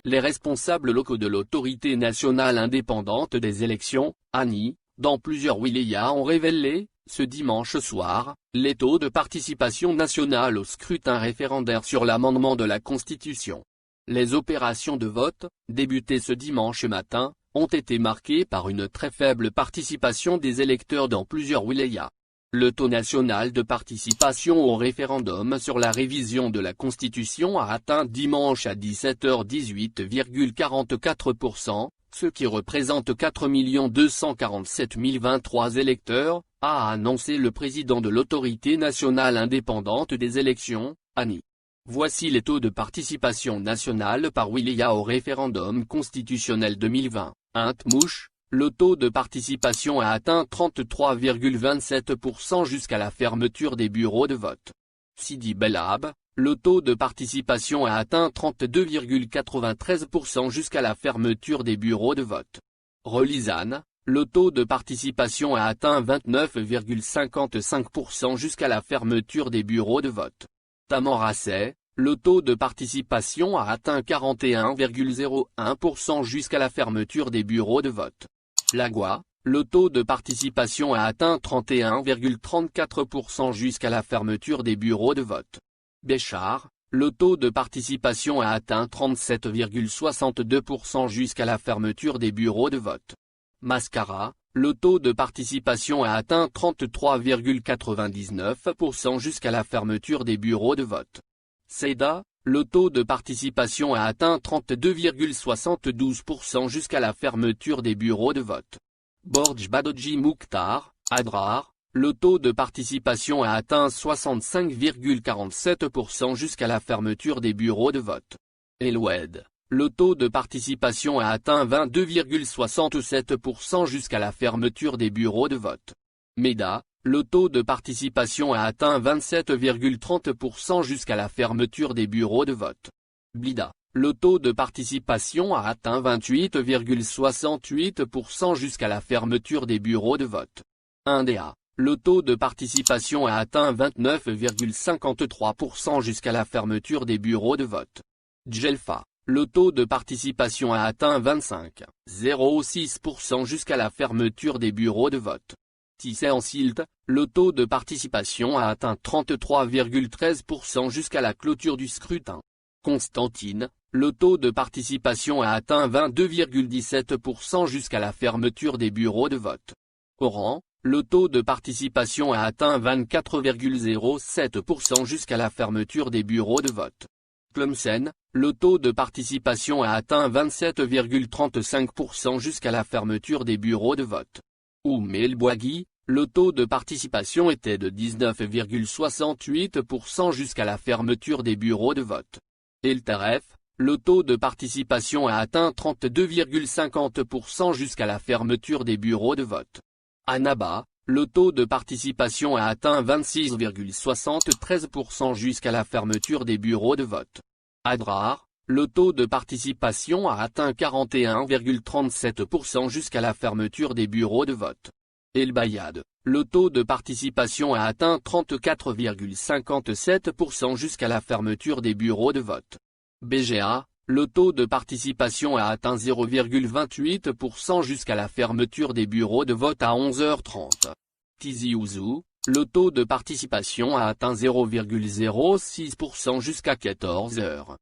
Les responsables locaux de l'Autorité nationale indépendante des élections, ANI, dans plusieurs wilayas ont révélé, ce dimanche soir, les taux de participation nationale au scrutin référendaire sur l'amendement de la Constitution. Les opérations de vote, débutées ce dimanche matin, ont été marquées par une très faible participation des électeurs dans plusieurs wilayas. Le taux national de participation au référendum sur la révision de la Constitution a atteint dimanche à 17h 18,44%, ce qui représente 4 247 023 électeurs, a annoncé le président de l'Autorité nationale indépendante des élections, ANI. Voici les taux de participation nationale par wilaya au référendum constitutionnel 2020. Int-Mouche, le taux de participation a atteint 33,27% jusqu'à la fermeture des bureaux de vote. Sidi Bellab, le taux de participation a atteint 32,93% jusqu'à la fermeture des bureaux de vote. Relizane, le taux de participation a atteint 29,55% jusqu'à la fermeture des bureaux de vote. Tamanrasset, le taux de participation a atteint 41,01% jusqu'à la fermeture des bureaux de vote. Lagua, le taux de participation a atteint 31,34% jusqu'à la fermeture des bureaux de vote. Béchar, le taux de participation a atteint 37,62% jusqu'à la fermeture des bureaux de vote. Mascara, le taux de participation a atteint 33,99% jusqu'à la fermeture des bureaux de vote. Ceyda, le taux de participation a atteint 32,72% jusqu'à la fermeture des bureaux de vote. Borj Badodji Mouktar, Adrar, le taux de participation a atteint 65,47% jusqu'à la fermeture des bureaux de vote. Eloued, le taux de participation a atteint 22,67% jusqu'à la fermeture des bureaux de vote. Meda, le taux de participation a atteint 27,30% jusqu'à la fermeture des bureaux de vote. Blida, le taux de participation a atteint 28,68% jusqu'à la fermeture des bureaux de vote. Indéa, le taux de participation a atteint 29,53% jusqu'à la fermeture des bureaux de vote. Djelfa, le taux de participation a atteint 25,06% jusqu'à la fermeture des bureaux de vote. Tissé-en-Silt, le taux de participation a atteint 33,13% jusqu'à la clôture du scrutin. Constantine, le taux de participation a atteint 22,17% jusqu'à la fermeture des bureaux de vote. Oran, le taux de participation a atteint 24,07% jusqu'à la fermeture des bureaux de vote. Tlemcen, le taux de participation a atteint 27,35% jusqu'à la fermeture des bureaux de vote. Oum El Bouaghi, le taux de participation était de 19,68% jusqu'à la fermeture des bureaux de vote. El Taref, le taux de participation a atteint 32,50% jusqu'à la fermeture des bureaux de vote. Annaba, le taux de participation a atteint 26,73% jusqu'à la fermeture des bureaux de vote. Adrar, le taux de participation a atteint 41,37% jusqu'à la fermeture des bureaux de vote. El Bayad, le taux de participation a atteint 34,57% jusqu'à la fermeture des bureaux de vote. BGA, le taux de participation a atteint 0,28% jusqu'à la fermeture des bureaux de vote à 11h30. Tizi Ouzou, le taux de participation a atteint 0,06% jusqu'à 14h.